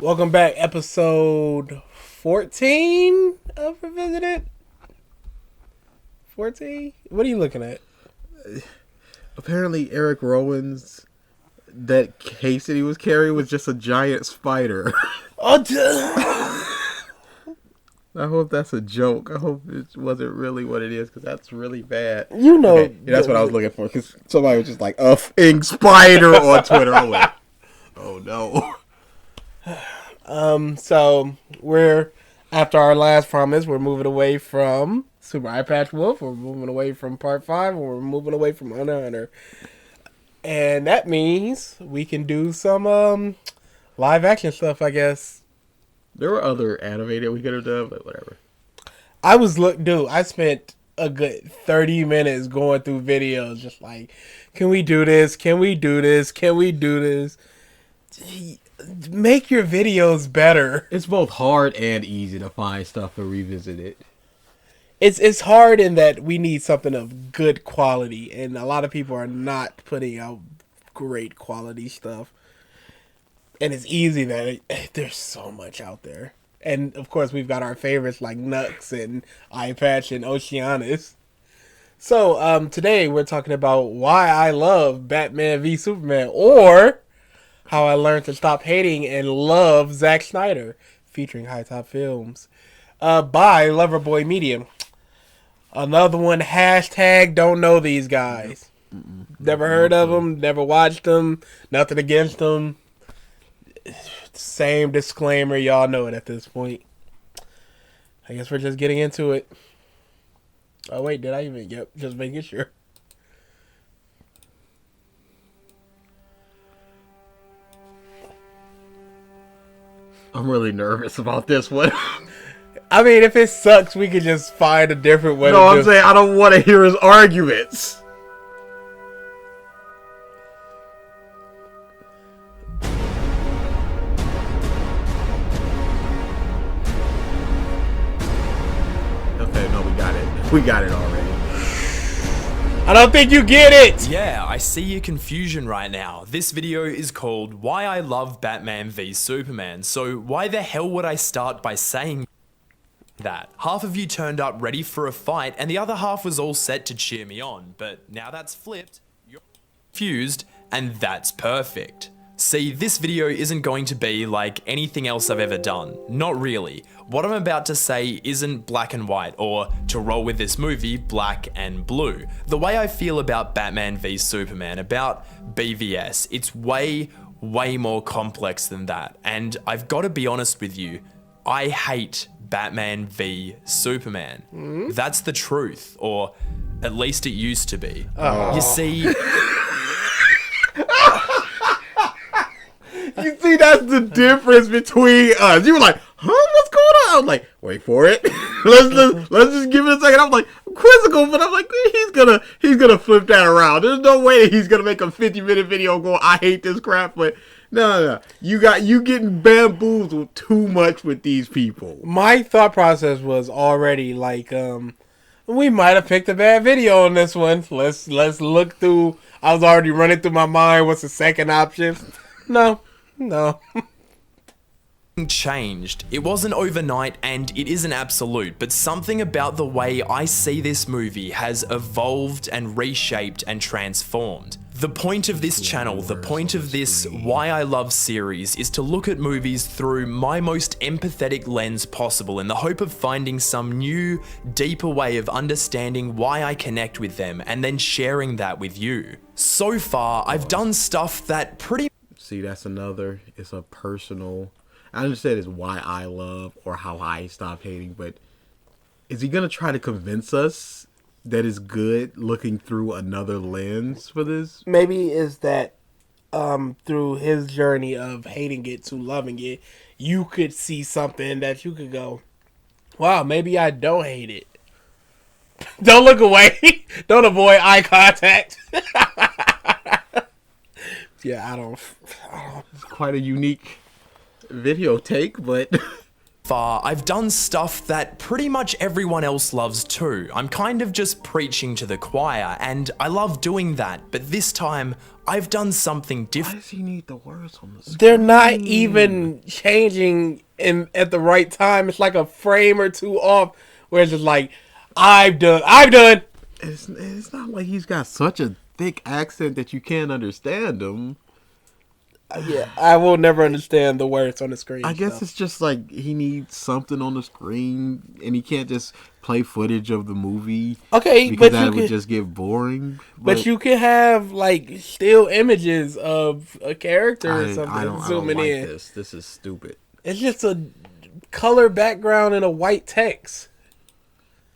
Welcome back, episode 14 of Revisited. 14? What are you looking at? Apparently, Eric Rowan's that case that he was carrying was just a giant spider. I hope that's a joke. I hope it wasn't really what it is, because that's really bad. You know, okay, yeah, that's what I was looking for, because somebody was just like, "F-ing spider" on Twitter. I went, oh no. So we're after our last promise, we're moving away from Super Eye Patch Wolf. We're moving away from Part 5. And we're moving away from Hunter x Hunter, and that means we can do some live action stuff, I guess. There were other animated we could have done, but whatever. I spent a good 30 minutes going through videos, just like, can we do this? Can we do this? Can we do this? Make your videos better. It's both hard and easy to find stuff to revisit it. It's hard in that we need something of good quality, and a lot of people are not putting out great quality stuff. And it's easy that there's so much out there. And, of course, we've got our favorites like Nux and Eye Patch and Oceanus. So, today we're talking about why I love Batman v Superman, or how I learned to stop hating and love Zack Snyder, featuring High Top Films, by LoverBoyMedia. Another one, hashtag don't know these guys. Never heard of them, never watched them, nothing against them. Same disclaimer, y'all know it at this point. I guess we're just getting into it. Oh wait, did I even? Yep, just making sure. I'm really nervous about this one. I mean, if it sucks, we could just find a different way. No, I'm saying I don't want to hear his arguments. We got it already. I don't think you get it! Yeah, I see your confusion right now. This video is called Why I Love Batman v Superman, so why the hell would I start by saying that? Half of you turned up ready for a fight, and the other half was all set to cheer me on, but now that's flipped, you're confused, and that's perfect. See, this video isn't going to be like anything else I've ever done. Not really. What I'm about to say isn't black and white, or, to roll with this movie, black and blue. The way I feel about Batman v Superman, about BVS, it's way more complex than that. And I've got to be honest with you, I hate Batman v Superman. That's the truth, or at least it used to be. You see... You see, that's the difference between us. You were like, huh, what's going on? I was like, wait for it. let's just give it a second. I was like, quizzical, but I'm like, he's gonna flip that around. There's no way he's gonna make a 50-minute video going, I hate this crap, but no. You getting bamboozled too much with these people. My thought process was already like, we might have picked a bad video on this one. Let's look through. I was already running through my mind. What's the second option? No. Changed. It wasn't overnight and it isn't absolute, but something about the way I see this movie has evolved and reshaped and transformed. The point of this channel, the point of this Why I Love series, is to look at movies through my most empathetic lens possible in the hope of finding some new, deeper way of understanding why I connect with them and then sharing that with you. So far, I've done stuff that pretty... See, that's another, it's a personal, I understand it's why I love or how I stop hating, but is he going to try to convince us that it's good looking through another lens for this? Maybe is that through his journey of hating it to loving it, you could see something that you could go, wow, maybe I don't hate it. Don't look away. Don't avoid eye contact. Yeah, I don't. It's quite a unique video take, but far, I've done stuff that pretty much everyone else loves too. I'm kind of just preaching to the choir, and I love doing that, but this time, I've done something Why different. does he need the words on the screen? They're not even changing at the right time. It's like a frame or two off, where it's just like, I've done. It's not like he's got such a thick accent that you can't understand him. Yeah, I will never understand the words on the screen. I guess it's just like he needs something on the screen, and he can't just play footage of the movie. Okay, because but that you would can, just get boring. but you can have like still images of a character or something I don't zooming like in. this. This is stupid. It's just a color background and a white text.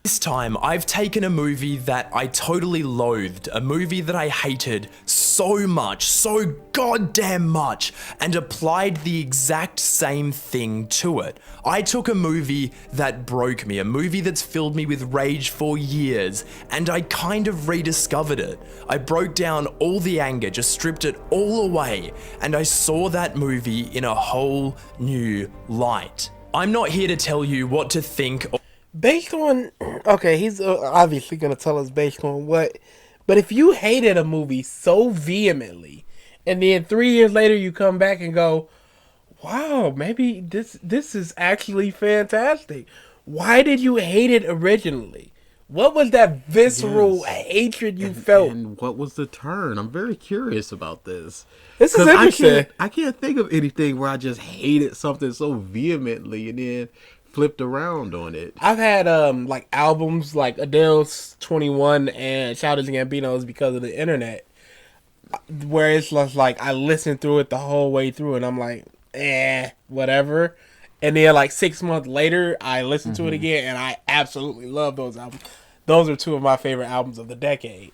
This time, I've taken a movie that I totally loathed, a movie that I hated so much, so goddamn much, and applied the exact same thing to it. I took a movie that broke me, a movie that's filled me with rage for years, and I kind of rediscovered it. I broke down all the anger, just stripped it all away, and I saw that movie in a whole new light. I'm not here to tell you what to think or Based on, okay, he's obviously going to tell us based on what, but if you hated a movie so vehemently, and then 3 years later you come back and go, wow, maybe this is actually fantastic. Why did you hate it originally? What was that visceral hatred you felt? And what was the turn? I'm very curious about this. This is 'Cause interesting. I can't think of anything where I just hated something so vehemently and then flipped around on it. I've had like albums like Adele's 21 and Childish Gambino's Because of the Internet, where it's just like I listened through it the whole way through and I'm like, whatever. And then like 6 months later I listened to it again and I absolutely love those albums. Those are two of my favorite albums of the decade.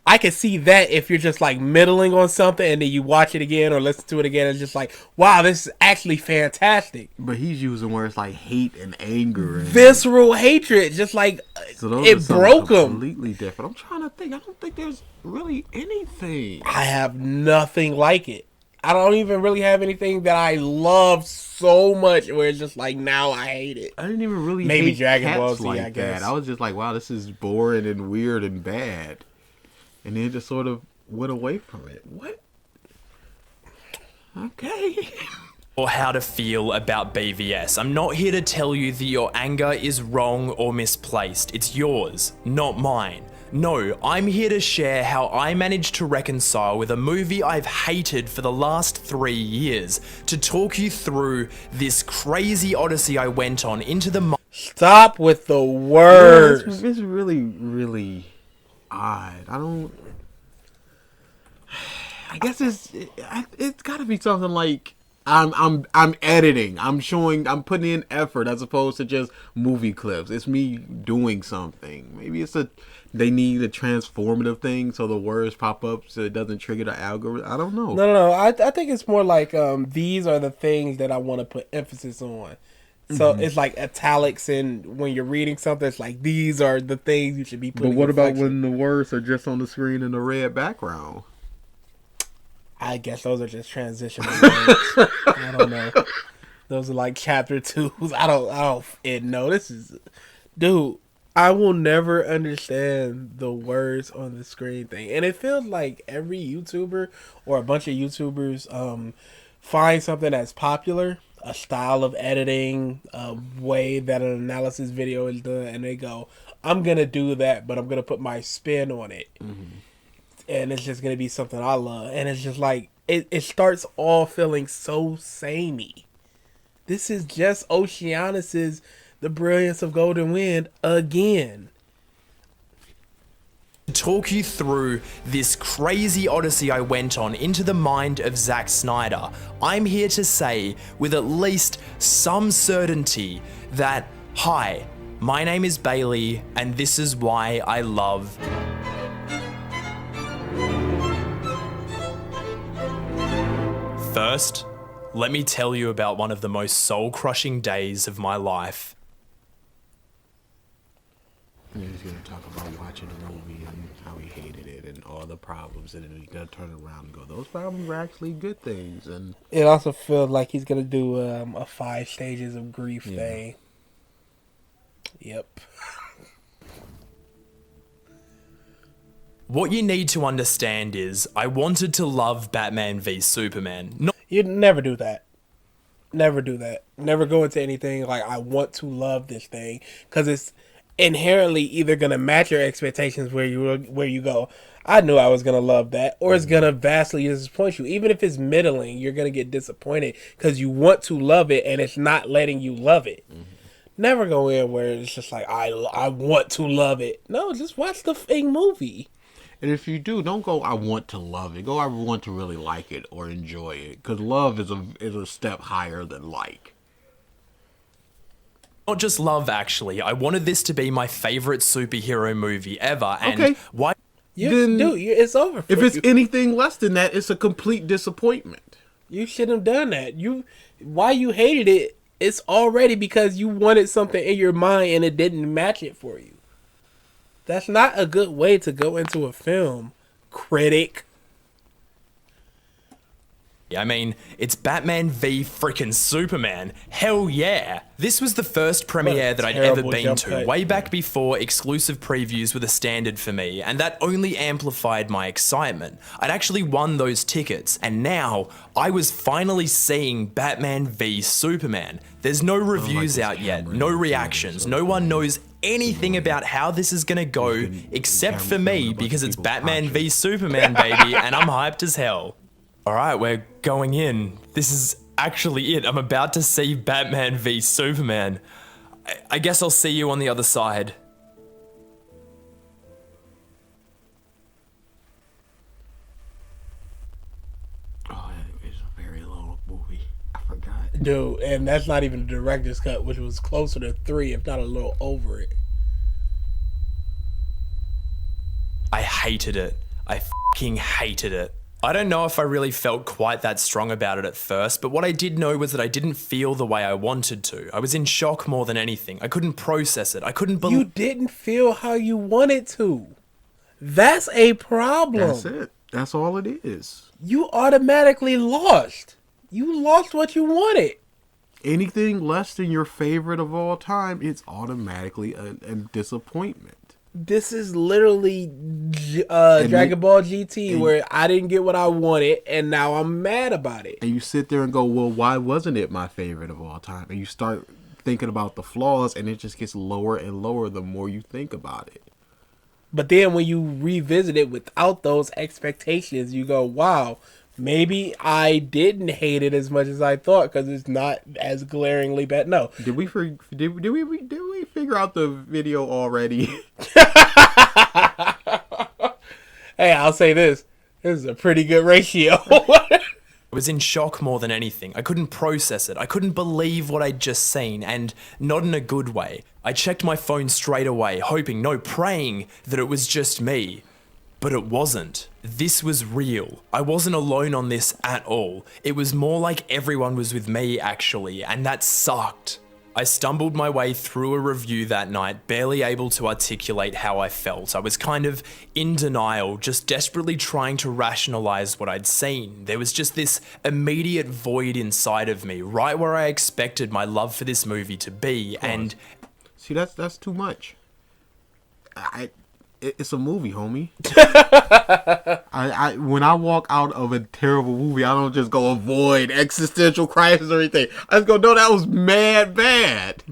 I can see that if you're just like middling on something and then you watch it again or listen to it again, it's just like, wow, this is actually fantastic. But he's using words like hate and anger and Visceral hatred, just like so those it are something broke him. completely different. I'm trying to think. I don't think there's really anything. I have nothing like it. I don't even really have anything that I love so much where it's just like now I hate it. I didn't even really Maybe hate Dragon cats Ball Z, like I guess. that. I was just like, wow, this is boring and weird and bad. And then just sort of went away from it. What? Okay. or how to feel about BVS. I'm not here to tell you that your anger is wrong or misplaced. It's yours, not mine. No, I'm here to share how I managed to reconcile with a movie I've hated for the last 3 years, to talk you through this crazy odyssey I went on into the Stop with the words. It's really, really odd. I guess it's got to be something like I'm editing. I'm putting in effort as opposed to just movie clips. It's me doing something. Maybe they need a transformative thing so the words pop up so it doesn't trigger the algorithm. I don't know. No. I think it's more like these are the things that I want to put emphasis on. So it's like italics, and when you're reading something, it's like these are the things you should be putting. But what about reflection. when the words are just on the screen in a red background? I guess those are just transitional words. I don't know. Those are like chapter 2s. I don't know. This is, dude, I will never understand the words on the screen thing. And it feels like every YouTuber or a bunch of YouTubers find something that's popular, a style of editing, a way that an analysis video is done, and they go, I'm going to do that, but I'm going to put my spin on it. Mm-hmm. And it's just going to be something I love. And it's just like, it starts all feeling so samey. This is just Oceanus's The Brilliance of Golden Wind again. Talk you through this crazy odyssey I went on into the mind of Zack Snyder. I'm here to say with at least some certainty that, hi, my name is Bailey and this is why I love... First, let me tell you about one of the most soul-crushing days of my life. He's gonna talk about watching the movie and how he hated it and all the problems, and then he's gonna turn around and go, "Those problems were actually good things." And It also feels like he's gonna do a 5 stages of grief thing. Yep. What you need to understand is, I wanted to love Batman v Superman. Not You'd never do that. Never do that. Never go into anything like I want to love this thing, because it's inherently either gonna match your expectations where you go, I knew I was gonna love that, or it's gonna vastly disappoint you. Even if it's middling, you're gonna get disappointed because you want to love it and it's not letting you love it. Never go in where it's just like I want to love it. No, just watch the thing movie. And if you do, don't go, I want to love it. Go, I want to really like it or enjoy it. Because love is a step higher than like. Not just love, actually. I wanted this to be my favorite superhero movie ever. And Okay. why? It's over. If it's anything less than that, it's a complete disappointment. You shouldn't have done that. Why you hated it, it's already because you wanted something in your mind and it didn't match it for you. That's not a good way to go into a film, critic. I mean, it's Batman v frickin' Superman. Hell yeah. This was the first premiere that I'd ever terrible been jump to, cut. way back before exclusive previews were the standard for me, and that only amplified my excitement. I'd actually won those tickets, and now I was finally seeing Batman v Superman. There's no reviews out yet, no reactions, no one knows anything about how this is gonna go except for me, because it's Batman v Superman, baby, and I'm hyped as hell. Alright, we're going in. This is actually it. I'm about to see Batman v Superman. I guess I'll see you on the other side. Oh, it's a very long movie. I forgot. Dude, and that's not even the director's cut, which was closer to 3, if not a little over it. I hated it. I fucking hated it. I don't know if I really felt quite that strong about it at first, but what I did know was that I didn't feel the way I wanted to. I was in shock more than anything. I couldn't process it. I couldn't believe. You didn't feel how you wanted to. That's a problem. That's it. That's all it is. You automatically lost. You lost what you wanted. Anything less than your favorite of all time, it's automatically a disappointment. This is literally Dragon Ball GT, where I didn't get what I wanted, and now I'm mad about it. And you sit there and go, well, why wasn't it my favorite of all time? And you start thinking about the flaws, and it just gets lower and lower the more you think about it. But then when you revisit it without those expectations, you go, wow, maybe I didn't hate it as much as I thought because it's not as glaringly bad. No. Did we figure out the video already? Hey, I'll say this. This is a pretty good ratio. I was in shock more than anything. I couldn't process it. I couldn't believe what I'd just seen, and not in a good way. I checked my phone straight away, hoping, no, praying that it was just me. But it wasn't. This was real. I wasn't alone on this at all. It was more like everyone was with me, actually, and that sucked. I stumbled my way through a review that night, barely able to articulate how I felt. I was kind of in denial, just desperately trying to rationalize what I'd seen. There was just this immediate void inside of me, right where I expected my love for this movie to be, and... See, that's too much. It's a movie, homie. When I walk out of a terrible movie, I don't just go avoid existential crisis or anything. I just go, no, that was mad bad.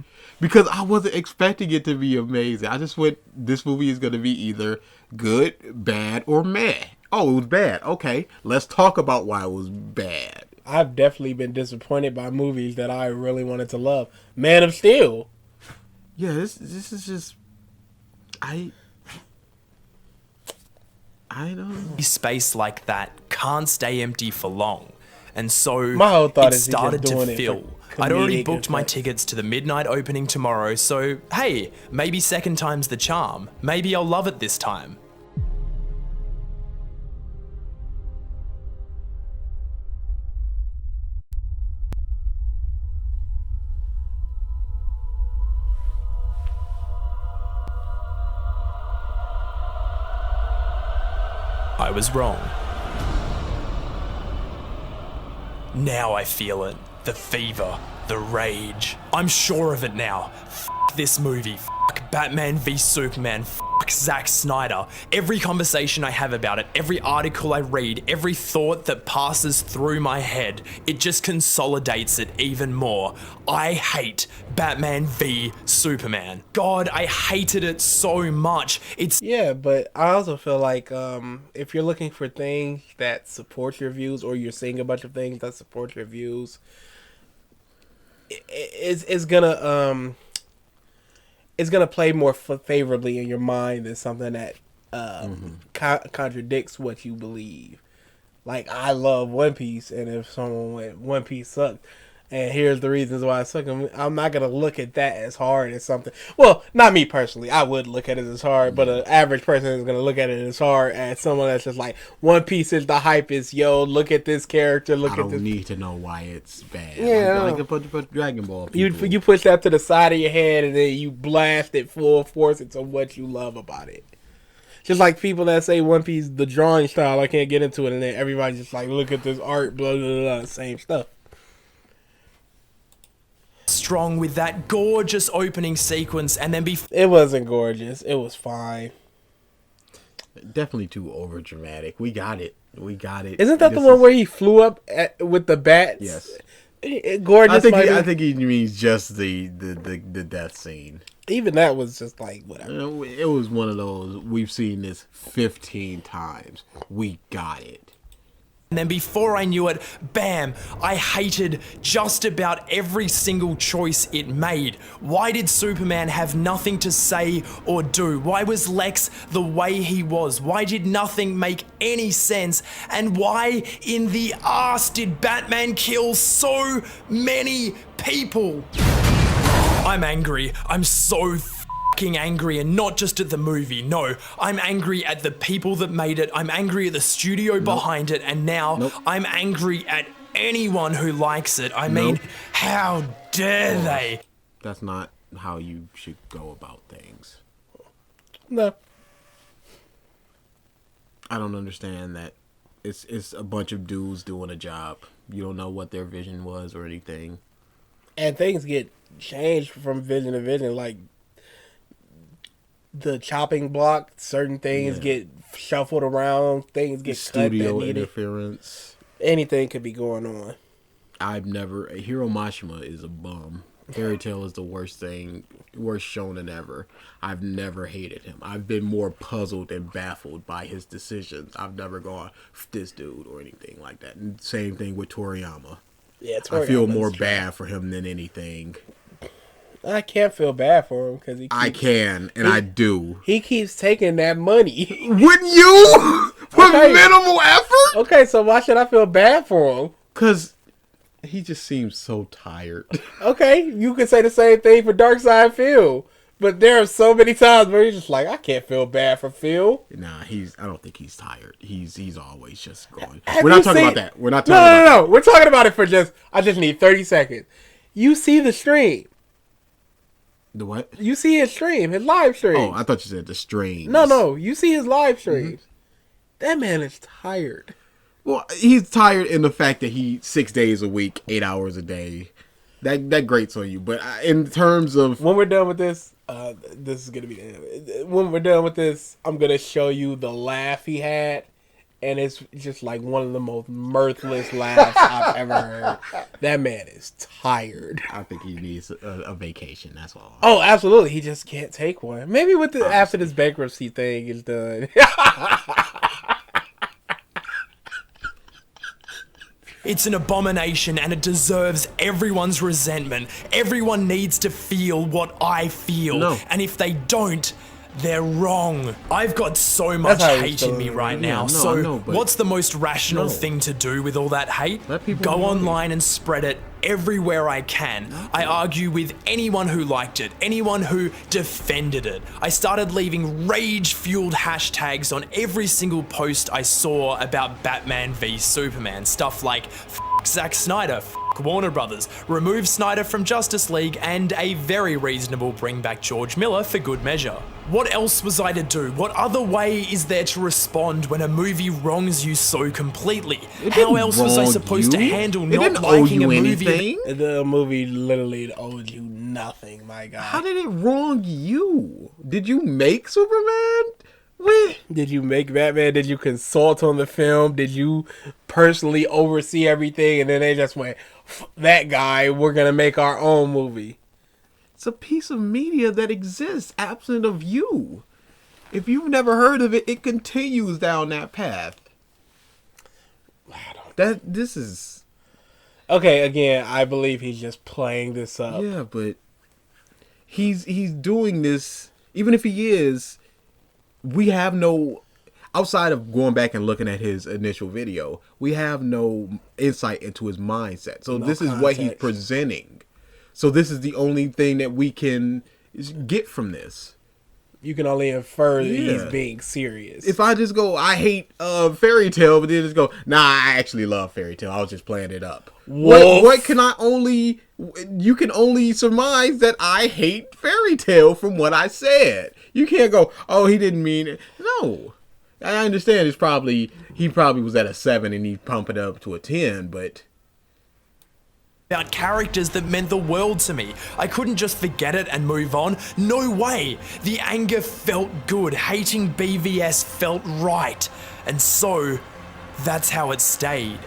Because I wasn't expecting it to be amazing. I just went, this movie is going to be either good, bad, or meh. Oh, it was bad. Okay, let's talk about why it was bad. I've definitely been disappointed by movies that I really wanted to love. Man of Steel. Yeah, this is just... I don't know. Space like that can't stay empty for long. And so My whole thought it is he's just started to doing it fill. for I'd already comedic booked my effect. tickets to the midnight opening tomorrow, so hey, maybe second time's the charm. Maybe I'll love it this time. was wrong. Now I feel it. The fever. The rage. I'm sure of it now. F this movie. F Batman v Superman. F Zack Snyder. Every conversation I have about it, every article I read, every thought that passes through my head, it just consolidates it even more. I hate Batman v Superman. God, I hated it so much. It's Yeah, but I also feel like if you're looking for things that support your views, or you're seeing a bunch of things that support your views, it's gonna play more favorably in your mind than something that contradicts what you believe. Like, I love One Piece, and if someone went One Piece sucked, and here's the reasons why it sucked, I'm not gonna look at that as hard as something. Well, not me personally. I would look at it as hard, but an average person is gonna look at it as hard as someone that's just like, One Piece is the hype. Is yo, look at this character. Look I at don't this. need to know why it's bad. Yeah, like a bunch of Dragon Ball people. You push that to the side of your head, and then you blast it full force into what you love about it. Just like people that say One Piece, the drawing style, I can't get into it, and then everybody's just like, look at this art, blah, blah, blah, same stuff. strong with that gorgeous opening sequence, and then It wasn't gorgeous. It was fine. Definitely too over dramatic. We got it. Isn't that the one where he flew up with the bats? Yes. Gorgeous. I think he means just the death scene. Even that was just like whatever. You know, it was one of those, we've seen this 15 times. We got it. And then before I knew it, bam, I hated just about every single choice it made. Why did Superman have nothing to say or do? Why was Lex the way he was? Why did nothing make any sense? And why in the arse did Batman kill so many people? I'm angry. I'm so fucking angry, and not just at the movie. No, I'm angry at the people that made it. I'm angry at the studio behind it, and now I'm angry at anyone who likes it. I mean, how dare they? That's not how you should go about things. No. I don't understand that. It's a bunch of dudes doing a job. You don't know what their vision was or anything. And things get changed from vision to vision. Like, the chopping block, certain things get shuffled around, things get cut Studio that needed. interference. Anything could be going on. Hiro Mashima is a bum. Fairy Tail is the worst shonen ever. I've never hated him. I've been more puzzled and baffled by his decisions. I've never gone, this dude, or anything like that. And same thing with Toriyama. Yeah, I feel more bad for him than anything. I can't feel bad for him because I do. He keeps taking that money. Wouldn't you? With minimal effort? Okay, so why should I feel bad for him? Because he just seems so tired. Okay, you could say the same thing for Darkseid Phil. But there are so many times where he's just like, I can't feel bad for Phil. Nah, I don't think he's tired. He's always just going. Have We're not you talking seen- about that. We're not talking about that. No. We're talking about it for I just need 30 seconds. You see the stream. The what? You see his stream, his live stream. Oh, I thought you said the streams. No. You see his live streams. That man is tired. Well, he's tired in the fact that 6 days a week, 8 hours a day. That grates on you. But in terms of When we're done with this, this is gonna be the end. When we're done with this, I'm gonna show you the laugh he had, and it's just like one of the most mirthless laughs I've ever heard. That man is tired. I think he needs a vacation. That's all. Oh, absolutely. He just can't take one. Maybe after this bankruptcy thing is done. It's an abomination, and it deserves everyone's resentment. Everyone needs to feel what I feel. No. And if they don't, they're wrong. I've got so much how he's hate in me feeling. right now. I So know, but- what's the most rational thing to do with all that hate? Let people Go know. online and spread it everywhere I can. I argue with anyone who liked it, anyone who defended it. I started leaving rage-fueled hashtags on every single post I saw about Batman v Superman. Stuff like, Zack Snyder, Warner Brothers, remove Snyder from Justice League, and a very reasonable bring back George Miller for good measure. What else was I to do? What other way is there to respond when a movie wrongs you so completely? How else was I supposed to handle not liking a movie? The movie literally owed you nothing, my guy. How did it wrong you? Did you make Superman? What? Did you make Batman? Did you consult on the film? Did you personally oversee everything? And then they just went, that guy, we're going to make our own movie. It's a piece of media that exists absent of you. If you've never heard of it, it continues down that path. This is... Okay, again, I believe he's just playing this up. Yeah, but he's doing this, even if he is, we have no, outside of going back and looking at his initial video, we have no insight into his mindset. So this is what he's presenting. So this is the only thing that we can get from this. You can only infer that he's being serious. If I just go, I hate Fairy Tale, but then just go, nah, I actually love Fairy Tale. I was just playing it up. What can I only... You can only surmise that I hate Fairy Tale from what I said. You can't go, oh, he didn't mean it. No. I understand he probably was at a 7 and he pumped it up to a 10, but... About characters that meant the world to me. I couldn't just forget it and move on. No way. The anger felt good. Hating BVS felt right. And so, that's how it stayed.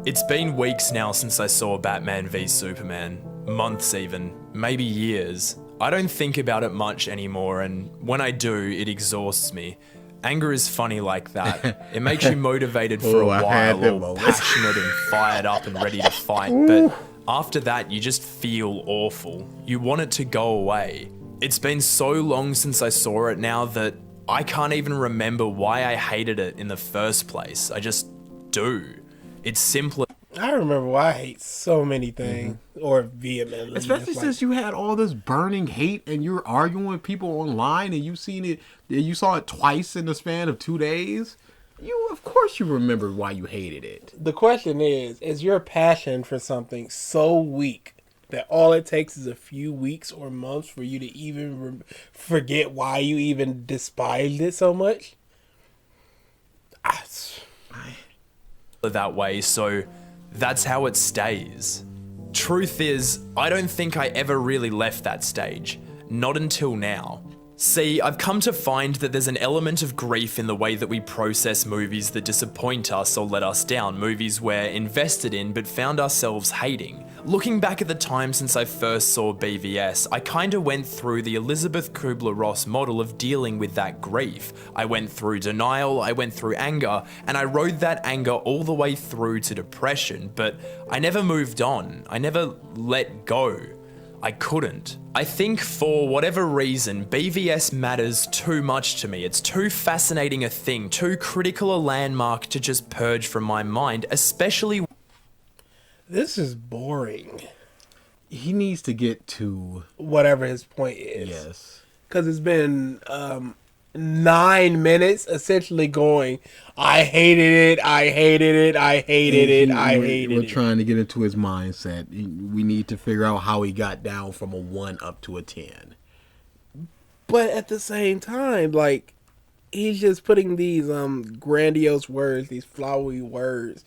It's been weeks now since I saw Batman v Superman. Months even. Maybe years. I don't think about it much anymore, and when I do, it exhausts me. Anger is funny like that. It makes you motivated for a while, all passionate and fired up and ready to fight, but after that, you just feel awful. You want it to go away. It's been so long since I saw it now that I can't even remember why I hated it in the first place. I just do. It's simpler. I remember why I hate so many things, or vehemently. Especially since you had all this burning hate and you're arguing with people online and you saw it twice in the span of 2 days. Of course you remember why you hated it. The question is your passion for something so weak that all it takes is a few weeks or months for you to even forget why you even despised it so much? That way, so that's how it stays. Truth is, I don't think I ever really left that stage. Not until now. See, I've come to find that there's an element of grief in the way that we process movies that disappoint us or let us down, movies we're invested in but found ourselves hating. Looking back at the time since I first saw BVS, I kinda went through the Elizabeth Kubler-Ross model of dealing with that grief. I went through denial, I went through anger, and I rode that anger all the way through to depression, but I never moved on. I never let go. I couldn't. I think for whatever reason, BVS matters too much to me. It's too fascinating a thing, too critical a landmark to just purge from my mind, especially... This is boring. He needs to get to... whatever his point is. Yes. Because it's been 9 minutes essentially going, I hated it, I hated it, I hated it, I hated it. We're trying to get into his mindset. We need to figure out how he got down from a 1 up to a 10. But at the same time, like, he's just putting these grandiose words, these flowery words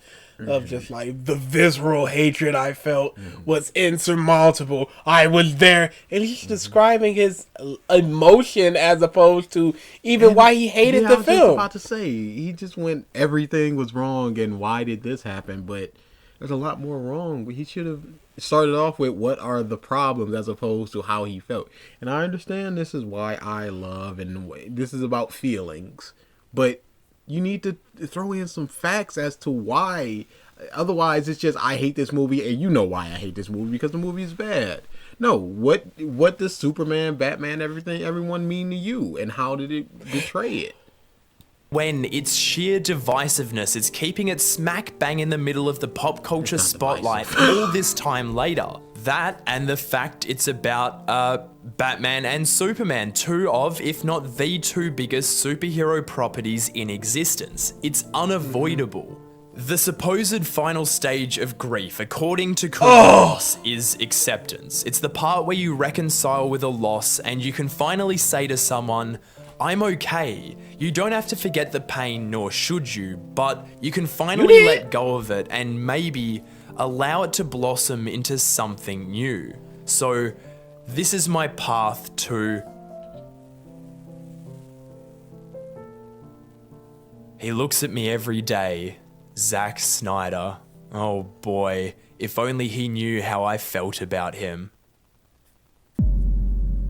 of just like the visceral hatred I felt was insurmountable. I was there, and he's describing his emotion as opposed to even why he hated the film. I was about to say, he just went, everything was wrong, and why did this happen? But there's a lot more wrong. He should have started off with what are the problems as opposed to how he felt. And I understand this is why I love, and this is about feelings, but you need to throw in some facts as to why. Otherwise, it's just, I hate this movie, and you know why I hate this movie, because the movie is bad. No, what does Superman, Batman, everyone mean to you, and how did it betray it? When it's sheer divisiveness, it's keeping it smack bang in the middle of the pop culture spotlight all this time later. That and the fact it's about Batman and Superman, two of, if not the two biggest superhero properties in existence. It's unavoidable. The supposed final stage of grief, according to Kubler-Ross, is acceptance. It's the part where you reconcile with a loss and you can finally say to someone, I'm okay. You don't have to forget the pain, nor should you, but you can finally let go of it and maybe allow it to blossom into something new. So, this is my path to... He looks at me every day. Zack Snyder. Oh boy, if only he knew how I felt about him.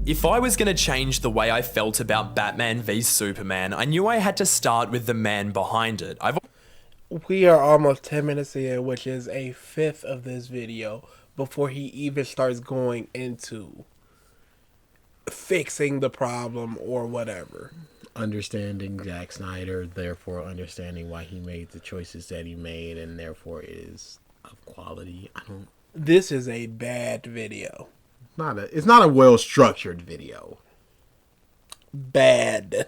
If I was gonna change the way I felt about Batman v Superman, I knew I had to start with the man behind it. We are almost 10 minutes in, which is a fifth of this video, before he even starts going into fixing the problem or whatever. Understanding Zack Snyder, therefore understanding why he made the choices that he made, and therefore it is of quality. This is a bad video. It's not a well-structured video. Bad.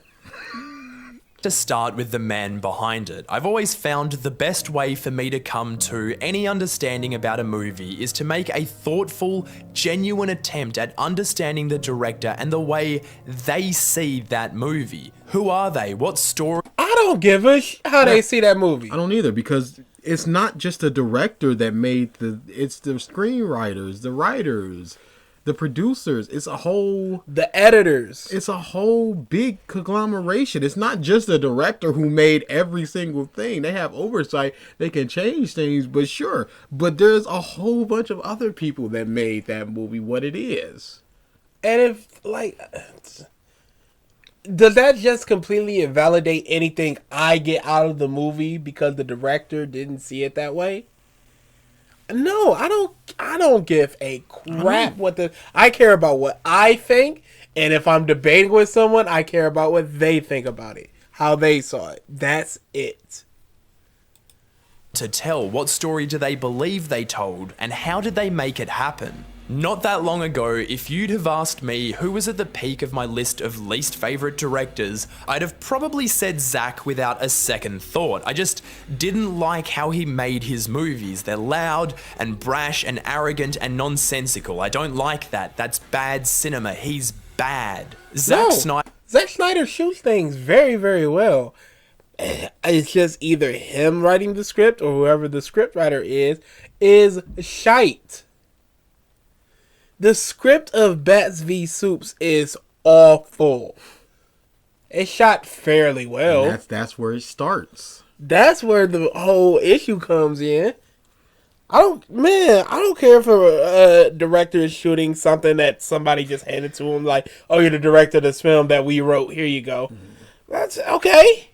To start with the man behind it. I've always found the best way for me to come to any understanding about a movie is to make a thoughtful, genuine attempt at understanding the director and the way they see that movie. Who are they? What story? I don't give a how they see that movie. I don't either, because it's not just the director that made it's the screenwriters, the writers, the producers. The editors. It's a whole big conglomeration. It's not just the director who made every single thing. They have oversight. They can change things, but sure. But there's a whole bunch of other people that made that movie what it is. And if, does that just completely invalidate anything I get out of the movie because the director didn't see it that way? No, I don't give a crap I care about what I think, and if I'm debating with someone, I care about what they think about it, how they saw it. That's it. To tell, what story do they believe they told, and how did they make it happen? Not that long ago, if you'd have asked me who was at the peak of my list of least favourite directors, I'd have probably said Zack without a second thought. I just didn't like how he made his movies. They're loud and brash and arrogant and nonsensical. I don't like that. That's bad cinema. He's bad. Zack Snyder shoots things very, very well. It's just either him writing the script or whoever the scriptwriter is shite. The script of Bats v Soups is awful. It's shot fairly well. And that's where it starts. That's where the whole issue comes in. I don't care if a director is shooting something that somebody just handed to him, like, oh, you're the director of this film that we wrote, here you go. That's okay.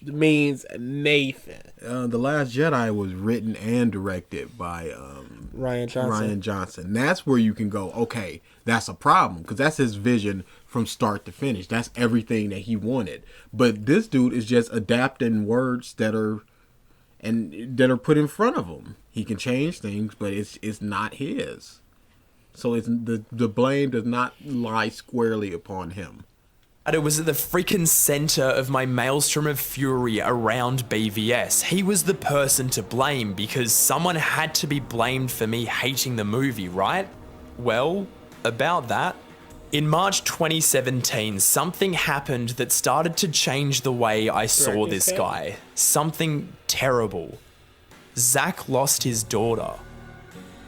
It means Nathan. The Last Jedi was written and directed by Ryan Johnson. That's where you can go, okay, that's a problem, because that's his vision from start to finish. That's everything that he wanted. But this dude is just adapting words that are put in front of him. He can change things, but it's not his. So it's the blame does not lie squarely upon him. It was at the freaking center of my maelstrom of fury around BVS. He was the person to blame because someone had to be blamed for me hating the movie, right? Well, about that. In March 2017, something happened that started to change the way I saw this guy. Something terrible. Zack lost his daughter.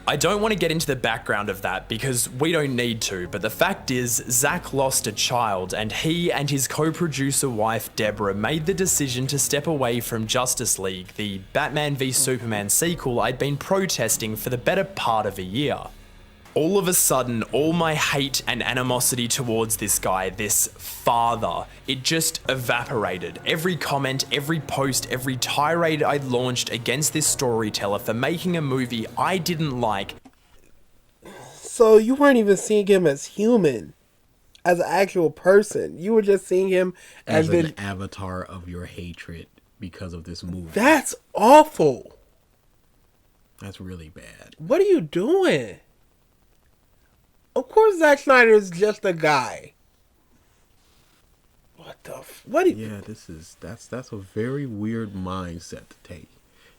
I don't want to get into the background of that because we don't need to, but the fact is, Zack lost a child and he and his co-producer wife Deborah made the decision to step away from Justice League, the Batman v Superman sequel I'd been protesting for the better part of a year. All of a sudden, all my hate and animosity towards this guy, this father, it just evaporated. Every comment, every post, every tirade I'd launched against this storyteller for making a movie I didn't like. So you weren't even seeing him as human, as an actual person. You were just seeing him as an avatar of your hatred because of this movie. That's awful. That's really bad. What are you doing? Of course, Zack Snyder is just a guy. What the? Yeah, that's a very weird mindset to take.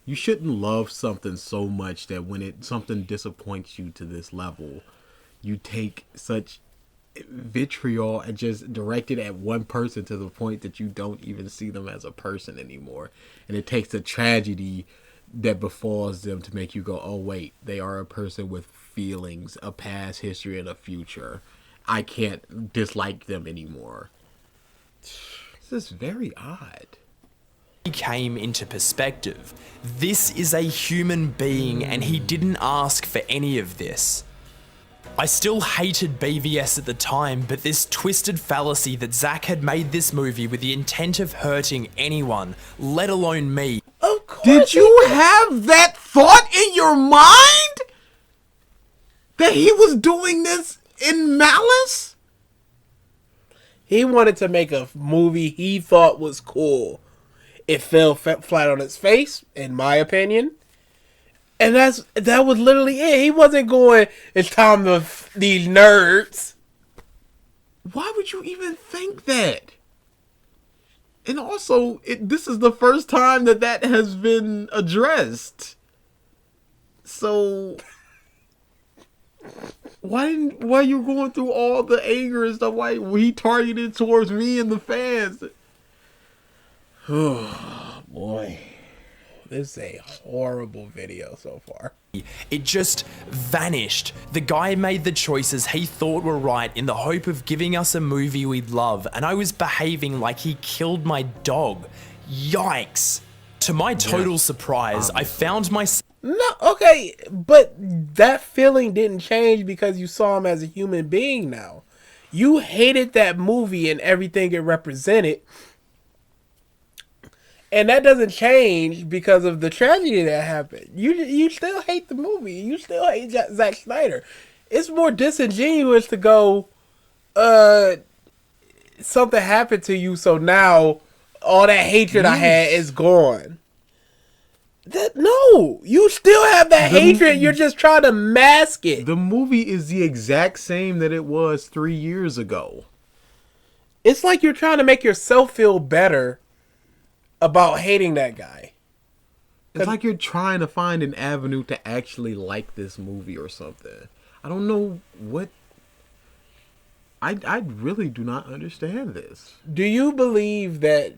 You shouldn't love something so much that when something disappoints you to this level, you take such vitriol and just direct it at one person to the point that you don't even see them as a person anymore. And it takes a tragedy that befalls them to make you go, oh wait, they are a person with feelings, a past history, and a future. I can't dislike them anymore. This is very odd. He came into perspective. This is a human being and he didn't ask for any of this. I still hated BVS at the time, but this twisted fallacy that Zack had made this movie with the intent of hurting anyone, let alone me. Of course. Did you have that thought in your mind? That he was doing this in malice? He wanted to make a movie he thought was cool. It fell flat on its face, in my opinion. And that was literally it. He wasn't going, it's time to these nerds. Why would you even think that? And also, this is the first time that has been addressed. So, why are you going through all the anger and stuff? Why we targeted towards me and the fans? Oh, boy. This is a horrible video so far. It just vanished. The guy made the choices he thought were right in the hope of giving us a movie we'd love, and I was behaving like he killed my dog. Yikes. To my total surprise, I found myself... No, okay, but that feeling didn't change because you saw him as a human being now. You hated that movie and everything it represented. And that doesn't change because of the tragedy that happened. You still hate the movie. You still hate Zack Snyder. It's more disingenuous to go, something happened to you, so now all that hatred I had is gone. No, you still have that hatred. You're just trying to mask it. The movie is the exact same that it was 3 years ago. It's like you're trying to make yourself feel better about hating that guy. It's like you're trying to find an avenue to actually like this movie or something. I don't know what... I really do not understand this. Do you believe that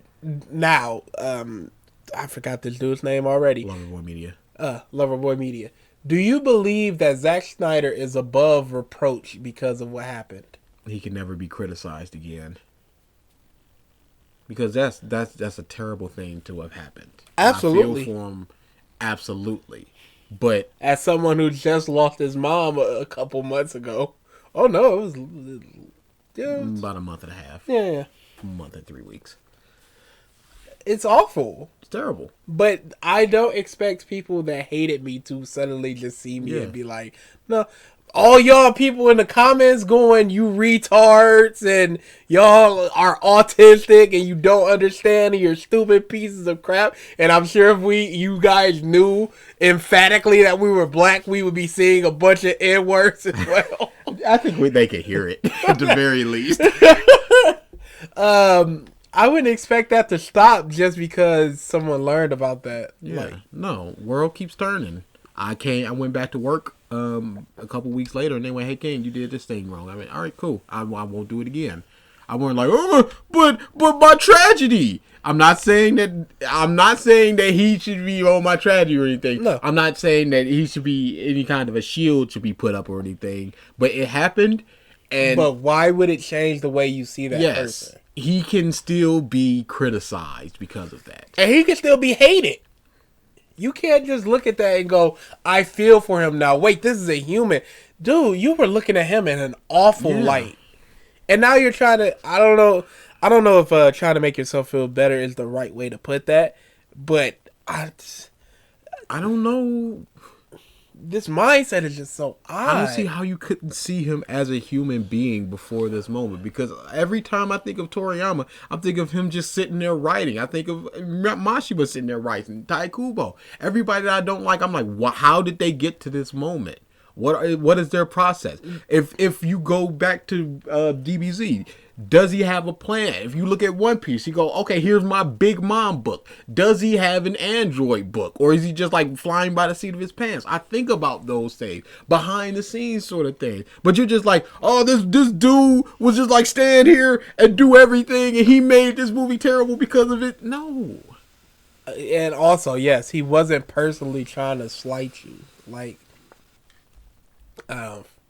now... I forgot this dude's name already. LoverBoyMedia. LoverBoyMedia. Do you believe that Zack Snyder is above reproach because of what happened? He can never be criticized again. Because that's a terrible thing to have happened. Absolutely. I feel for him, absolutely. But as someone who just lost his mom a couple months ago. Oh no, it was about a month and a half. Yeah. A month and 3 weeks. It's awful. It's terrible. But I don't expect people that hated me to suddenly just see me and be like, no. All y'all people in the comments going, you retards and y'all are autistic and you don't understand and you're stupid pieces of crap. And I'm sure if you guys knew emphatically that we were black, we would be seeing a bunch of N-words as well. I think they could hear it at the very least. I wouldn't expect that to stop just because someone learned about that. Yeah, no, world keeps turning. I went back to work a couple weeks later, and they went, "Hey, King, you did this thing wrong." I mean, all right, cool. I won't do it again. I weren't like, "Oh, but my tragedy." I'm not saying that he should be on my tragedy or anything. No. I'm not saying that he should be any kind of a shield should be put up or anything. But it happened, and but why would it change the way you see that person? He can still be criticized because of that, and he can still be hated. You can't just look at that and go, I feel for him now. Wait, this is a human. Dude, you were looking at him in an awful light. And now you're trying to, I don't know if trying to make yourself feel better is the right way to put that. But I don't know. this mindset is just so odd. I don't see how you couldn't see him as a human being before this moment, because every time I think of Toriyama, I think of him just sitting there writing. I think of Mashima sitting there writing, Tai Kubo. Everybody that I don't like, I'm like, how did they get to this moment? What is their process? If you go back to DBZ, does he have a plan? If you look at One Piece, you go, okay, here's my Big Mom book. Does he have an Android book? Or is he just like flying by the seat of his pants? I think about those things, behind the scenes sort of things. But you're just like, oh, this dude was just like stand here and do everything, and he made this movie terrible because of it. No. And also, yes, he wasn't personally trying to slight you. Like,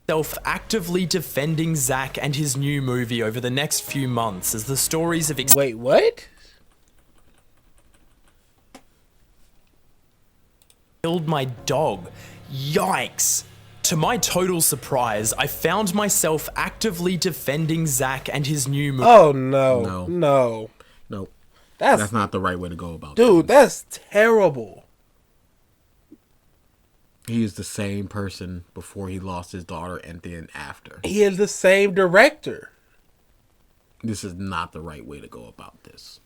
Self actively defending Zack and his new movie over the next few months as the stories of wait, what? killed my dog. Yikes. To my total surprise, I found myself actively defending Zack and his new movie. Oh no. That's not the right way to go about it. Dude, that's terrible. He is the same person before he lost his daughter and then after. He is the same director. This is not the right way to go about this.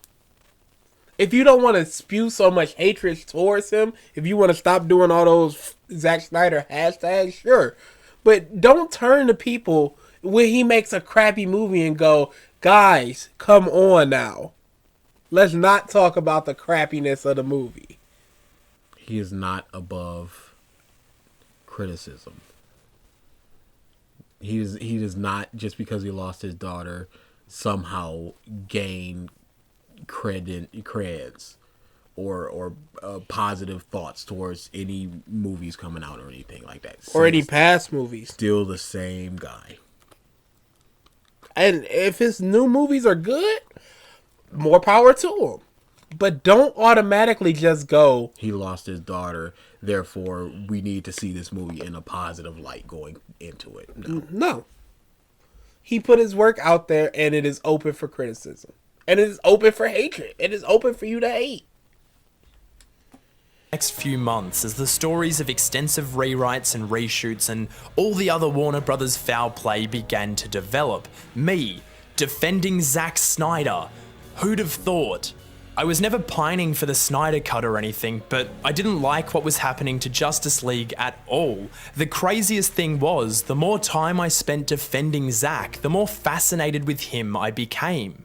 If you don't want to spew so much hatred towards him, if you want to stop doing all those Zack Snyder hashtags, sure. But don't turn to people when he makes a crappy movie and go, guys, come on now. Let's not talk about the crappiness of the movie. He is not above criticism. He does not, just because he lost his daughter, somehow gain creds or positive thoughts towards any movies coming out or anything like that. Or any past movies. Still the same guy. And if his new movies are good, more power to him. But don't automatically just go, he lost his daughter, therefore we need to see this movie in a positive light going into it. No. He put his work out there, and it is open for criticism. And it is open for hatred. It is open for you to hate. Next few months as the stories of extensive rewrites and reshoots and all the other Warner Brothers foul play began to develop. Me, defending Zack Snyder. Who'd have thought? I was never pining for the Snyder Cut or anything, but I didn't like what was happening to Justice League at all. The craziest thing was, the more time I spent defending Zack, the more fascinated with him I became.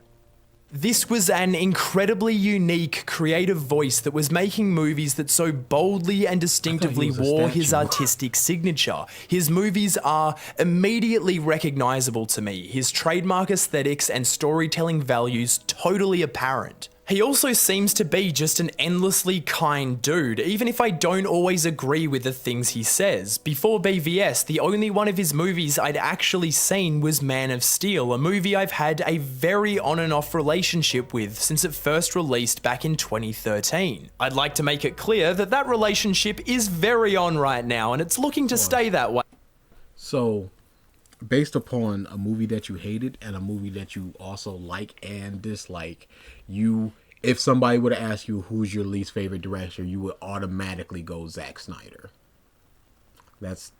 This was an incredibly unique, creative voice that was making movies that so boldly and distinctively wore his artistic signature. His movies are immediately recognizable to me, his trademark aesthetics and storytelling values totally apparent. He also seems to be just an endlessly kind dude, even if I don't always agree with the things he says. Before BVS, the only one of his movies I'd actually seen was Man of Steel, a movie I've had a very on and off relationship with since it first released back in 2013. I'd like to make it clear that that relationship is very on right now, and it's looking to stay that way. So, based upon a movie that you hated and a movie that you also like and dislike, if somebody would have asked you who's your least favorite director, you would automatically go Zack Snyder. That's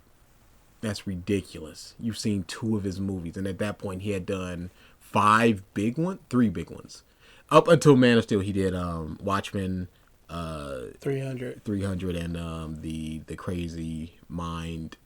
ridiculous. You've seen 2 of his movies, and at that point he had done 3 big ones. Up until Man of Steel, he did Watchmen, 300 and the Crazy Mind.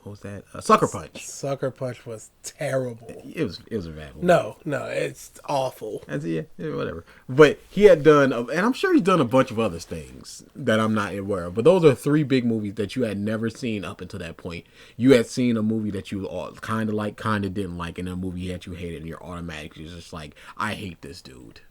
What was that? Sucker Punch. Sucker Punch was terrible. It was a bad movie. No, it's awful. Yeah, whatever. But he had done, and I'm sure he's done a bunch of other things that I'm not aware of. But those are 3 big movies that you had never seen up until that point. You had seen a movie that you kind of like, kind of didn't like, and a movie that you hated, and you're automatically just like, I hate this dude.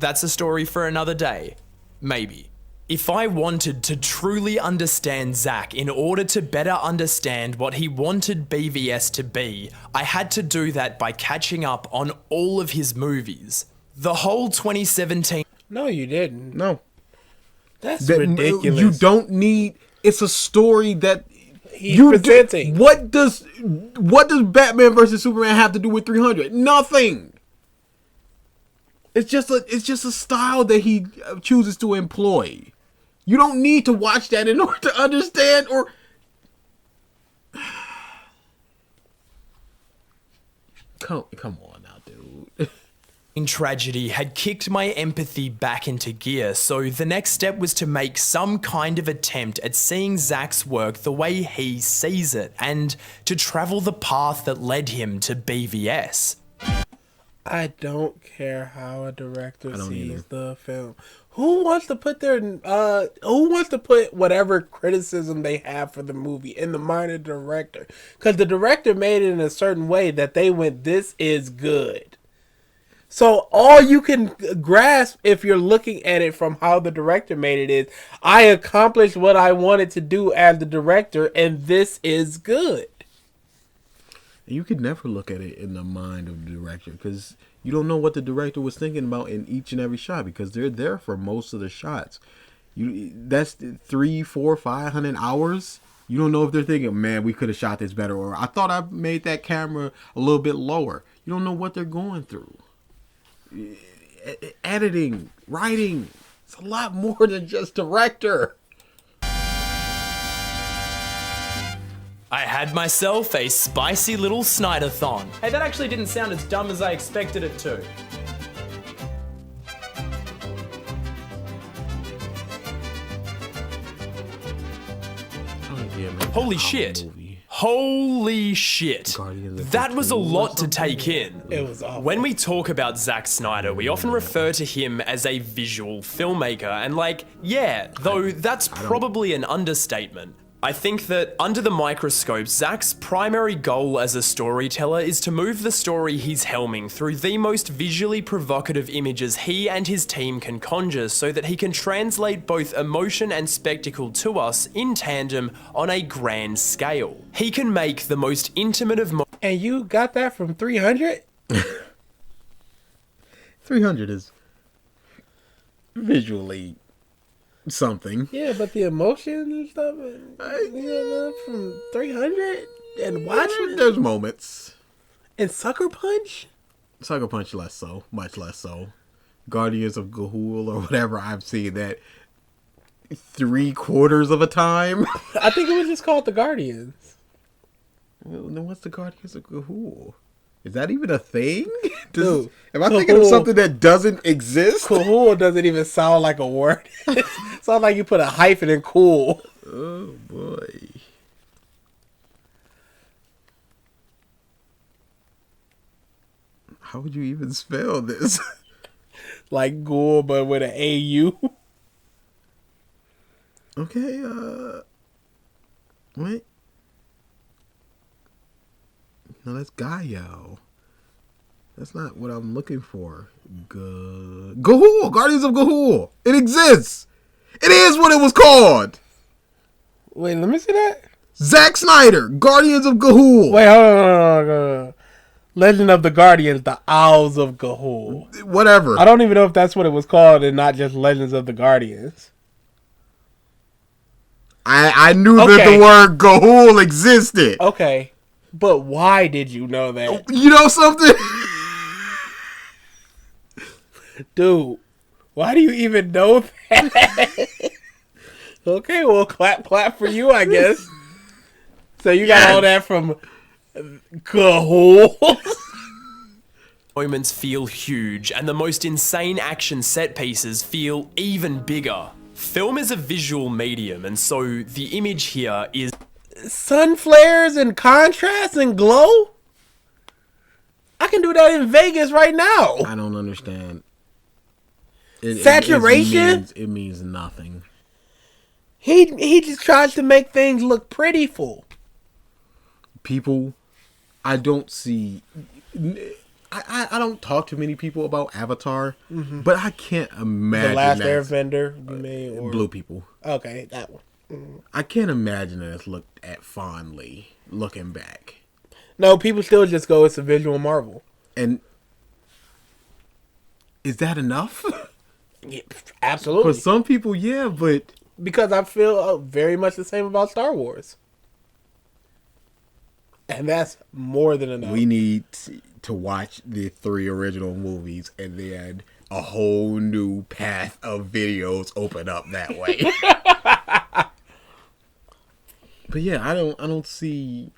That's a story for another day. Maybe. If I wanted to truly understand Zack in order to better understand what he wanted BVS to be, I had to do that by catching up on all of his movies. The whole 2017... No, you didn't. No. That's ridiculous. You don't need... It's a story that... He's presenting. What does Batman versus Superman have to do with 300? Nothing. It's just a style that he chooses to employ. You don't need to watch that in order to understand or... Come on now, dude. Tragedy had kicked my empathy back into gear, so the next step was to make some kind of attempt at seeing Zack's work the way he sees it, and to travel the path that led him to BVS. I don't care how a director sees either. the film. Who wants to put whatever criticism they have for the movie in the mind of the director? Because the director made it in a certain way that they went, this is good. So all you can grasp if you're looking at it from how the director made it is, I accomplished what I wanted to do as the director, and this is good. You could never look at it in the mind of the director because you don't know what the director was thinking about in each and every shot because they're there for most of the shots. That's 300, 400, 500 hours. You don't know if they're thinking, man, we could have shot this better, or I thought I made that camera a little bit lower. You don't know what they're going through. Editing, writing, it's a lot more than just director. I had myself a spicy little Snyder-thon. Hey, that actually didn't sound as dumb as I expected it to. Holy shit. Holy shit. That was a lot to take in. It was awful. When we talk about Zack Snyder, we often refer to him as a visual filmmaker, and though that's probably an understatement. I think that under the microscope, Zack's primary goal as a storyteller is to move the story he's helming through the most visually provocative images he and his team can conjure so that he can translate both emotion and spectacle to us in tandem on a grand scale. He can make the most intimate of And you got that from 300? 300 is visually something. Yeah, but the emotion and stuff, from 300 and Watchmen There's moments. and Sucker Punch. Sucker Punch less so, much less so. Guardians of Gahul or whatever, I've seen that 3/4 of a time. I think it was just called The Guardians. Well, then what's the Guardians of Gahul? Is that even a thing? Dude, am I thinking of something that doesn't exist? Cool doesn't even sound like a word. It sounds like you put a hyphen in cool. Oh boy. How would you even spell this? Like ghoul, but with an AU. Okay, wait. No, that's Gaio. That's not what I'm looking for. Gahul! Guardians of Gahul! It exists! It is what it was called! Wait, let me see that. Zack Snyder, Guardians of Gahul! Wait, hold on. Legend of the Guardians, the Owls of Gahul. Whatever. I don't even know if that's what it was called and not just Legends of the Guardians. I knew that the word Gahul existed. Okay. But why did you know that? You know something? Dude, why do you even know that? Okay, well, clap for you, I guess. So you got all that from Gahul. moments feel huge, and the most insane action set pieces feel even bigger. Film is a visual medium, and so the image here is Sun flares and contrast and glow? I can do that in Vegas right now. I don't understand. Saturation? It means nothing. He just tries to make things look prettyful. People, I don't see... I don't talk to many people about Avatar, but I can't imagine The Last that. Airbender, you mean? Or... Blue people. Okay, that one. I can't imagine that it's looked at fondly, looking back. No, people still just go, it's a visual marvel. And is that enough? Yeah, absolutely. For some people, yeah, but... Because I feel very much the same about Star Wars. And that's more than enough. We need to watch the 3 original movies and then a whole new path of videos open up that way. But yeah, I don't see.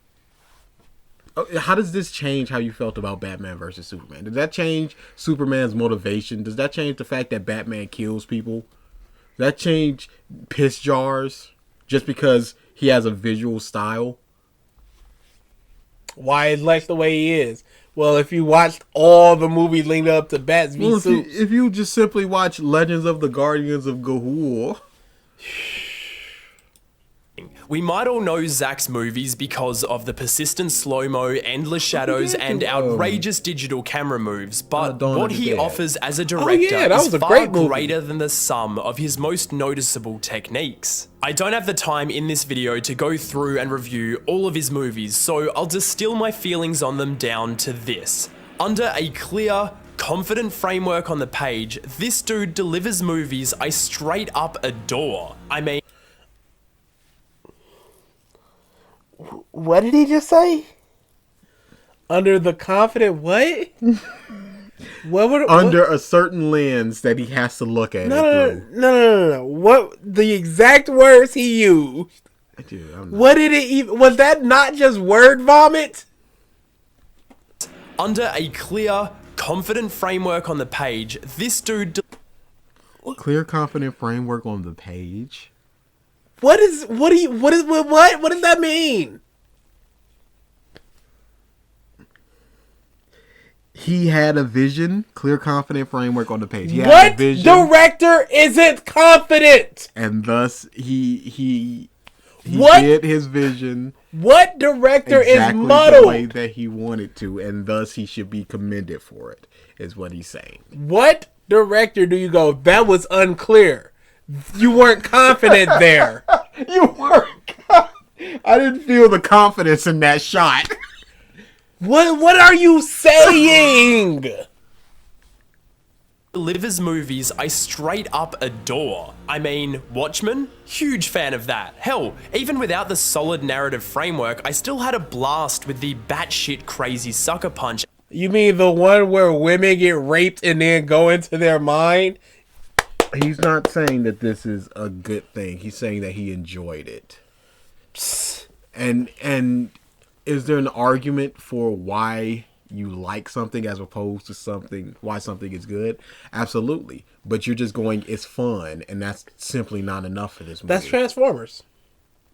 How does this change how you felt about Batman versus Superman? Does that change Superman's motivation? Does that change the fact that Batman kills people? Does that change piss jars just because he has a visual style? Why is Lex the way he is? Well, if you watched all the movies leading up to Bats v Superman, if you just simply watch Legends of the Guardians of Gahul. We might all know Zack's movies because of the persistent slow-mo, endless shadows, and outrageous digital camera moves, but what he offers as a director is far greater than the sum of his most noticeable techniques. I don't have the time in this video to go through and review all of his movies, so I'll distill my feelings on them down to this. Under a clear, confident framework on the page, this dude delivers movies I straight up adore. I mean... What did he just say? Under the confident what? Under a certain lens that he has to look at No. What the exact words he used? Dude, what did it even? Was that not just word vomit? Under a clear, confident framework on the page, this dude... Clear, confident framework on the page? What does that mean? He had a vision, clear, confident framework on the page. He had what a vision, director isn't confident? And thus he did his vision. What director exactly is muddled? The way that he wanted to, and thus he should be commended for it, is what he's saying. What director do you go, that was unclear? You weren't confident there. You weren't. I didn't feel the confidence in that shot. What are you saying? Delivers movies I straight up adore. I mean, Watchmen? Huge fan of that. Hell, even without the solid narrative framework, I still had a blast with the batshit crazy sucker punch. You mean the one where women get raped and then go into their mind? He's not saying that this is a good thing. He's saying that he enjoyed it. And is there an argument for why you like something as opposed to why something is good? Absolutely. But you're just going, it's fun, and that's simply not enough for this movie. That's Transformers.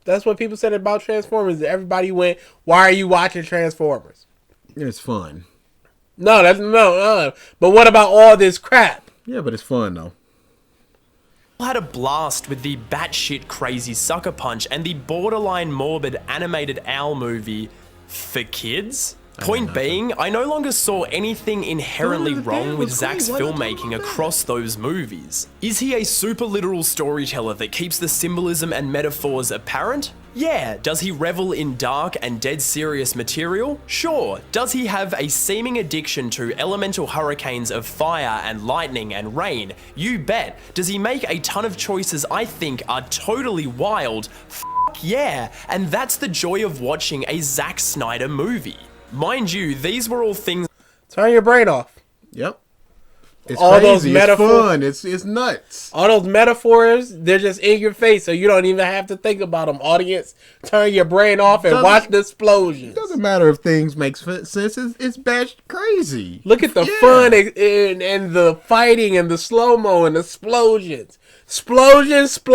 That's what people said about Transformers. Everybody went, why are you watching Transformers? It's fun. No. But what about all this crap? Yeah, but it's fun, though. Had a blast with the batshit crazy sucker punch and the borderline morbid animated owl movie for kids. Point being, I no longer saw anything inherently wrong with Zack's filmmaking across those movies. Is he a super literal storyteller that keeps the symbolism and metaphors apparent? Yeah. Does he revel in dark and dead serious material? Sure. Does he have a seeming addiction to elemental hurricanes of fire and lightning and rain? You bet. Does he make a ton of choices I think are totally wild? Yeah. And that's the joy of watching a Zack Snyder movie. Mind you, these were all things... Turn your brain off. Yep. It's all crazy. Those metaphors, it's fun. It's nuts. All those metaphors, they're just in your face, so you don't even have to think about them. Audience, turn your brain off and watch the explosions. It doesn't matter if things make sense. It's bad crazy. Look at the fun and the fighting and the slow-mo and the explosions. Explosions.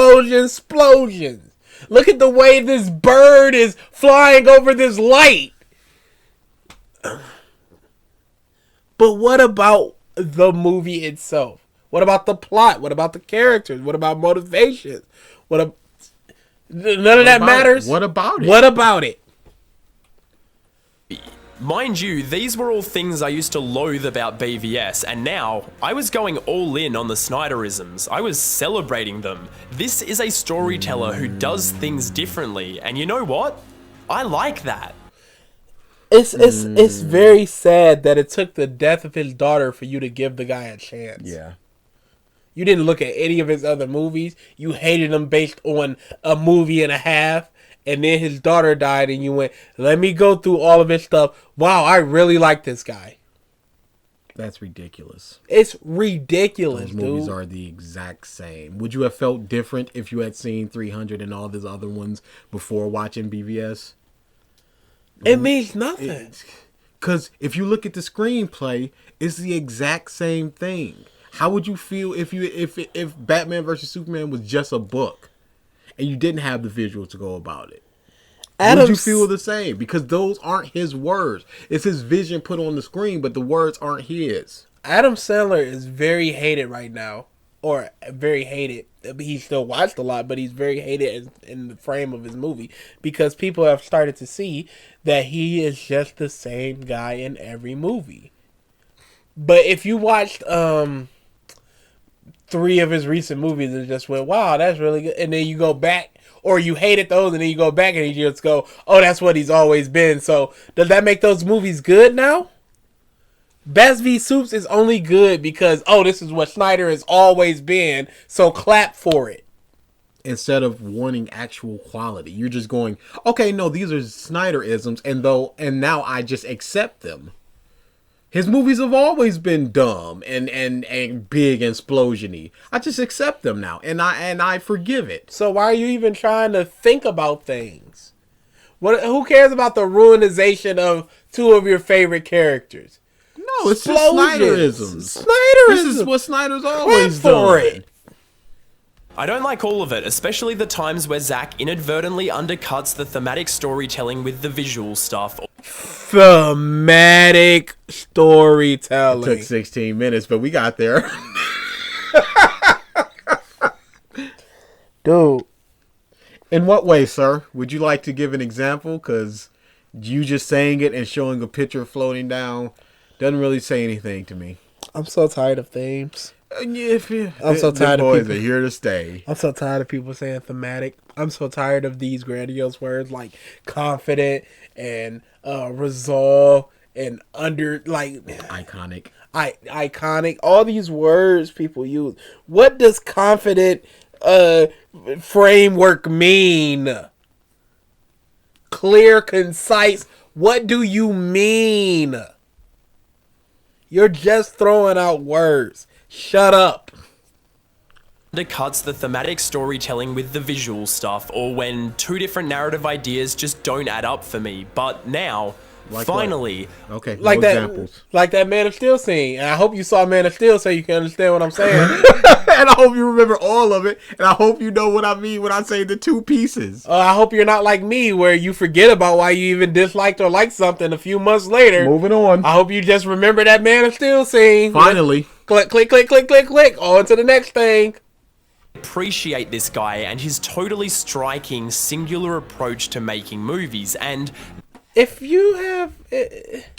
Look at the way this bird is flying over this light. But what about the movie itself? What about the plot? What about the characters? What about motivations? None of that matters. What about it? What about it? Mind you, these were all things I used to loathe about BVS, and now I was going all in on the Snyderisms. I was celebrating them. This is a storyteller who does things differently, and you know what? I like that. It's very sad that it took the death of his daughter for you to give the guy a chance. Yeah. You didn't look at any of his other movies. You hated him based on a movie and a half. And then his daughter died and you went, let me go through all of his stuff. Wow, I really like this guy. That's ridiculous. It's ridiculous, Those movies dude. are the exact same. Would you have felt different if you had seen 300 and all these other ones before watching BVS? It means nothing. Because if you look at the screenplay, it's the exact same thing. How would you feel if Batman versus Superman was just a book and you didn't have the visual to go about it? Would you feel the same? Because those aren't his words. It's his vision put on the screen, but the words aren't his. Adam Sandler is very hated right now. Or very hated. He's still watched a lot, but he's very hated in the frame of his movie. Because people have started to see that he is just the same guy in every movie. But if you watched 3 of his recent movies and just went, wow, that's really good. And then you go back, or you hated those, and then you go back and you just go, oh, that's what he's always been. So does that make those movies good now? Best v Soups is only good because, oh, this is what Snyder has always been, so clap for it. Instead of wanting actual quality, you're just going, okay, no, these are Snyderisms, and now I just accept them. His movies have always been dumb and big and explosion-y. I just accept them now, and I forgive it. So why are you even trying to think about things? Who cares about the ruinization of 2 of your favorite characters? No, it's just Snyderisms. Snyderisms. This is what Snyder's always for done. it. I don't like all of it, especially the times where Zack inadvertently undercuts the thematic storytelling with the visual stuff. Thematic storytelling. It took 16 minutes, but we got there. Dude. In what way, sir? Would you like to give an example? Because you just saying it and showing a picture floating down doesn't really say anything to me. I'm so tired of themes. I'm so tired of boys people. are here to stay. I'm so tired of people saying thematic. I'm so tired of these grandiose words like confident and resolve and Iconic. iconic. All these words people use. What does confident framework mean? Clear, concise. What do you mean? You're just throwing out words. Shut up. Undercuts the thematic storytelling with the visual stuff, or when 2 different narrative ideas just don't add up for me. But now, Like finally, what? Okay, Like no that, examples. like that Man of Steel scene. And I hope you saw Man of Steel so you can understand what I'm saying. And I hope you remember all of it. And I hope you know what I mean when I say the 2 pieces. I hope you're not like me where you forget about why you even disliked or liked something a few months later. Moving on. I hope you just remember that Man of Steel scene. Finally. Click, click, click, click, click, click. On to the next thing. appreciate this guy and his totally striking singular approach to making movies. And if you have...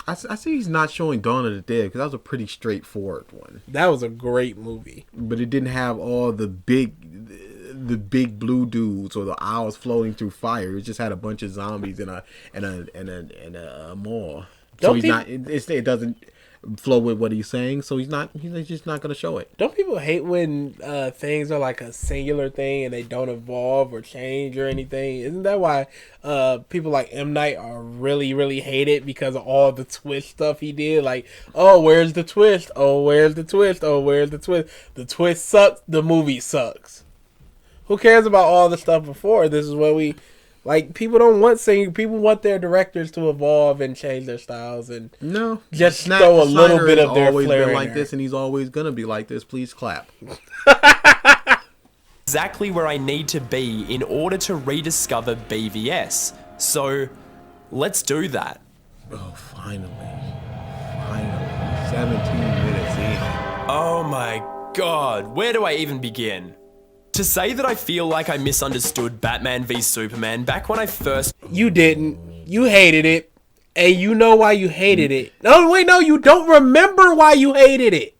I see he's not showing Dawn of the Dead because that was a pretty straightforward one. That was a great movie. But it didn't have all the big blue dudes or the owls floating through fire. It just had a bunch of zombies in a mall. So it doesn't flow with what he's saying. So he's just not going to show it. Don't people hate when things are like a singular thing and they don't evolve or change or anything? Isn't that why people like M. Night are really, really hated because of all the twist stuff he did? Like, oh, where's the twist? Oh, where's the twist? Oh, where's the twist? The twist sucks. The movie sucks. Who cares about all the stuff before? This is what we... Like, people don't want singing. People want their directors to evolve and change their styles and just throw a little bit of their always flair been in like there. this, and he's always gonna be like this. Please clap. exactly where I need to be in order to rediscover BVS. So, let's do that. Oh, finally. 17 minutes in. Oh my god, where do I even begin? To say that I feel like I misunderstood Batman v Superman back when I first... You didn't. You hated it. And you know why you hated it. No, wait, no, you don't remember why you hated it.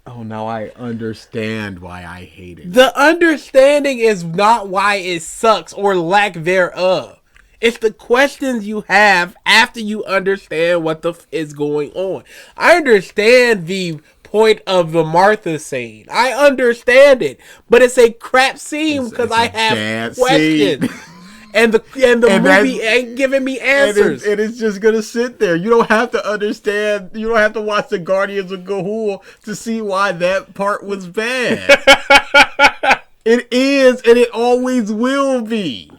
Oh, now I understand why I hate it. The understanding is not why it sucks or lack thereof. It's the questions you have after you understand what the f is going on. I understand the point of the Martha scene. I understand it. But it's a crap scene because I have questions. and the And movie ain't giving me answers. And it's just gonna sit there. You don't have to understand. You don't have to watch the Guardians of Gahul to see why that part was bad. It is, and it always will be.